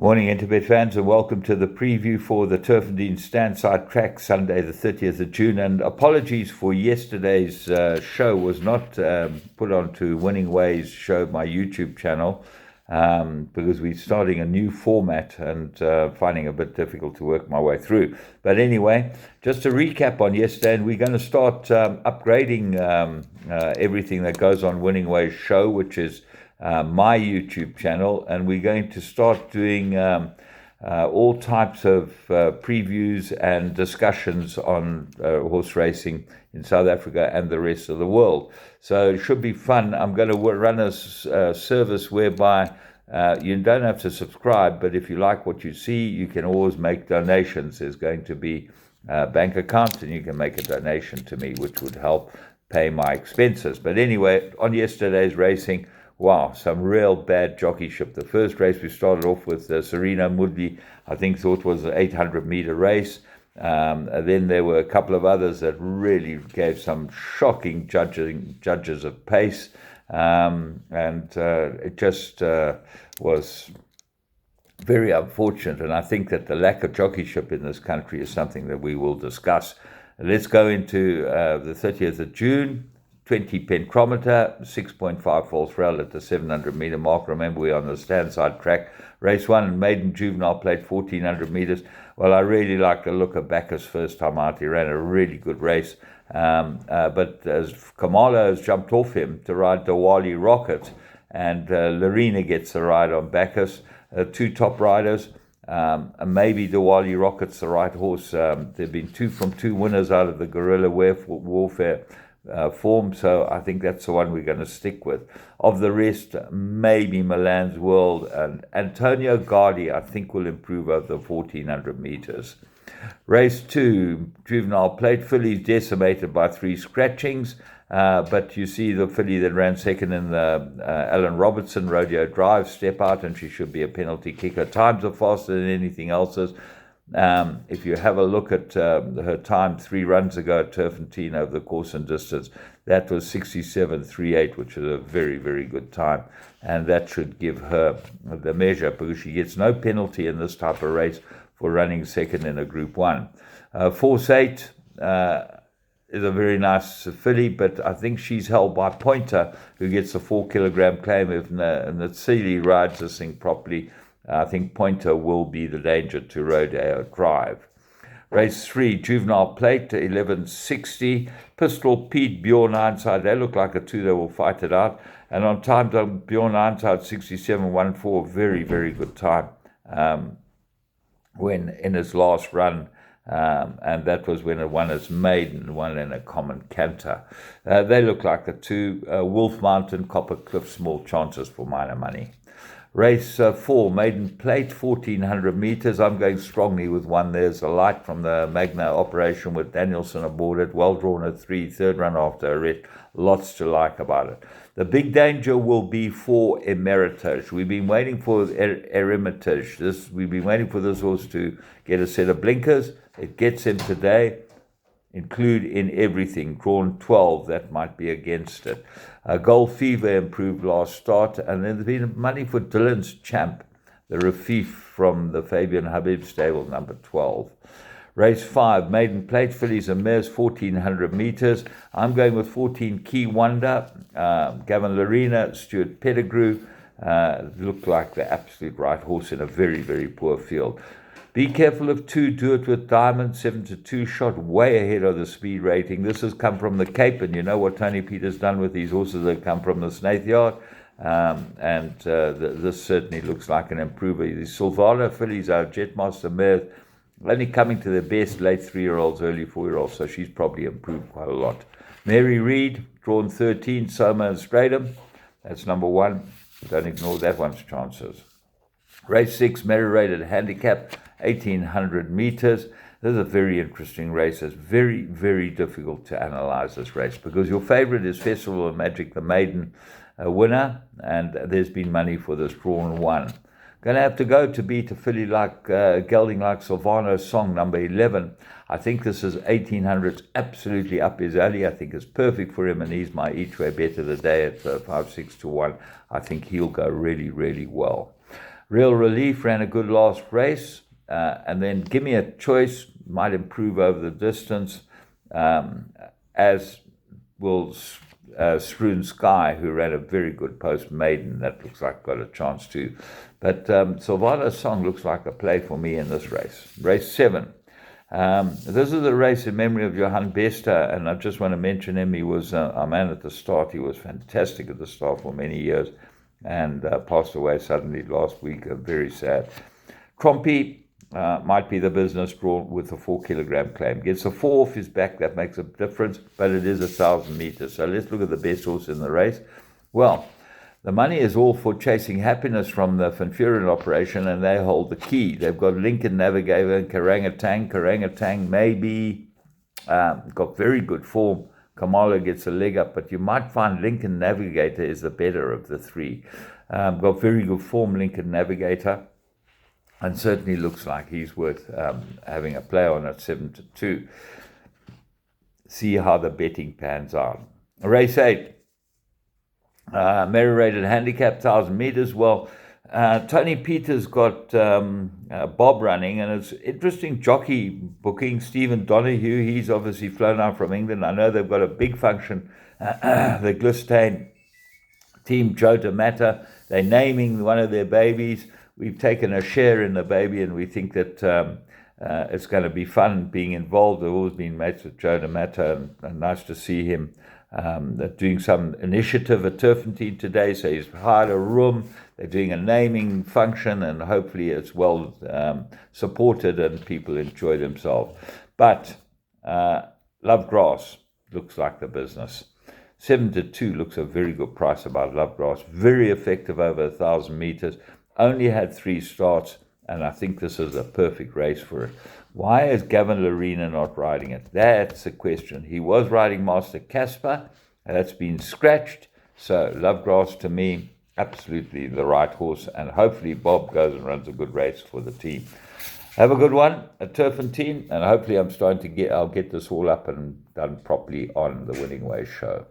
Morning, Interbet fans, and welcome to the preview for the Turffontein Standside Track, Sunday the 30th of June. And apologies for yesterday's show was not put onto Winning Ways show, my YouTube channel, because we're starting a new format and finding it a bit difficult to work my way through. But anyway, just to recap on yesterday, and we're going to start upgrading everything that goes on Winning Ways show, which is my YouTube channel, and we're going to start doing all types of previews and discussions on horse racing in South Africa and the rest of the world. So it should be fun. I'm going to run a service whereby you don't have to subscribe, but if you like what you see, you can always make donations. There's going to be a bank account, and you can make a donation to me, which would help pay my expenses. But anyway, on yesterday's racing, wow, some real bad jockeyship. The first race we started off with Serena Mudli, I think thought was an 800-meter race. Then there were a couple of others that really gave some shocking judges of pace. It just was very unfortunate. And I think that the lack of jockeyship in this country is something that we will discuss. Let's go into the 30th of June. 20 penchrometer, 6.5 false rail at the 700-meter mark. Remember, we're on the Standside Track. Race 1, maiden juvenile plate, 1,400 meters. Well, I really like the look of Bacchus first time out. He ran a really good race. But as Kamala has jumped off him to ride Diwali Rocket, and Lorena gets the ride on Bacchus. Two top riders. Maybe Diwali Rocket's the right horse. There have been two winners out of the guerrilla warfare form, so I think that's the one we're going to stick with. Of the rest, maybe Milan's World and Antonio Gardi, I think, will improve over the 1,400 meters. Race 2, juvenile plate, fillies decimated by 3 scratchings, but you see the filly that ran second in the Alan Robertson Rodeo Drive step out, and she should be a penalty kicker. Times are faster than anything else's. If you have a look at her time 3 runs ago at Turffontein over the course and distance, that was 67.38, which is a very, very good time. And that should give her the measure, because she gets no penalty in this type of race for running second in a Group 1. Force 8 is a very nice filly, but I think she's held by Pointer, who gets a 4-kilogram claim. If Natsili rides this thing properly, I think Pointer will be the danger to Rodeo Drive. Race 3, juvenile plate, 11.60. Pistol Pete, Bjorn Ironside, they look like a two that will fight it out. And on time, Bjorn Ironside, 67.14, very, very good time when in his last run. And that was when it won its maiden, won in a common canter. They look like the two. Wolf Mountain, Copper Cliff, small chances for minor money. Race 4, maiden plate, 1,400 meters. I'm going strongly with one. There's a light from the Magna operation with Danielson aboard it. Well drawn at 3, third run after a red. Lots to like about it. The big danger will be for Emeritage. We've been waiting for Eremitage. We've been waiting for this horse to get a set of blinkers. It gets him today. Include in everything. Drawn 12, that might be against it. Gold Fever improved last start, and then there's been money for Dylan's Champ, the Rafif from the Fabian Habib stable, number 12. Race 5, maiden plate, fillies and mares, 1,400 meters. I'm going with 14, Key Wonder, Gavin Lorena, Stuart Pettigrew. Look like the absolute right horse in a very, very poor field. Be careful of 2, Do It With Diamond, 7-2, shot way ahead of the speed rating. This has come from the Cape, and you know what Tony Peter's done with these horses that come from the Snaith Yard. This certainly looks like an improver. The Silvana fillies are Jetmaster mares, only coming to their best, late 3-year-olds, early 4-year-olds, so she's probably improved quite a lot. Mary Reid, drawn 13, Soma and Stratum. That's number 1. Don't ignore that one's chances. Race 6, Mary-rated handicap, 1,800 meters. This is a very interesting race. It's very, very difficult to analyze this race because your favorite is Festival of Magic, the maiden winner, and there's been money for this drawn 1. Going to have to go to beat a filly like gelding like Silvano's Song, number 11. I think this is 1,800, absolutely up his alley. I think it's perfect for him, and he's my each way bet of the day at 5-6 to 1. I think he'll go really, really well. Real Relief ran a good last race. And then Give Me a Choice might improve over the distance, as will Sroon Sky, who ran a very good post maiden. That looks like got a chance too. But Silvano's Song looks like a play for me in this race. Race 7. This is a race in memory of Johan Bester, and I just want to mention him. He was our man at the start. He was fantastic at the start for many years, and passed away suddenly last week. Very sad. Trompy might be the business draw with a 4 kilogram claim. Gets a 4 off his back, that makes a difference, but it is 1,000 meters. So let's look at the best horse in the race. Well, the money is all for Chasing Happiness from the Van Vuren operation, and they hold the key. They've got Lincoln Navigator and Karangatang. Karangatang maybe got very good form. Kamala gets a leg up, but you might find Lincoln Navigator is the better of the three. Got very good form, Lincoln Navigator, and certainly looks like he's worth having a play on at 7-2. See how the betting pans out. Race 8. Mary Rated Handicap, 1,000 meters. Well, Tony Peters got Bob running, and it's interesting jockey booking. Stephen Donahue, he's obviously flown out from England. I know they've got a big function. The Glistain team, Joe DeMatta, they're naming one of their babies. We've taken a share in the baby, and we think that it's going to be fun being involved. I've always been mates with Joe DeMatta, and nice to see him doing some initiative at Turffontein today. So he's hired a room. They're doing a naming function, and hopefully it's well supported and people enjoy themselves. But Love Grass looks like the business. 7-2 looks a very good price about Love Grass. Very effective over 1,000 meters. Only had 3 starts, and I think this is a perfect race for it. Why is Gavin Lorena not riding it? That's the question. He was riding Master Casper. That's been scratched. So Love Grass, to me, absolutely the right horse. And hopefully Bob goes and runs a good race for the team. Have a good one at Turffontein. And hopefully I'll get this all up and done properly on the Winning Way show.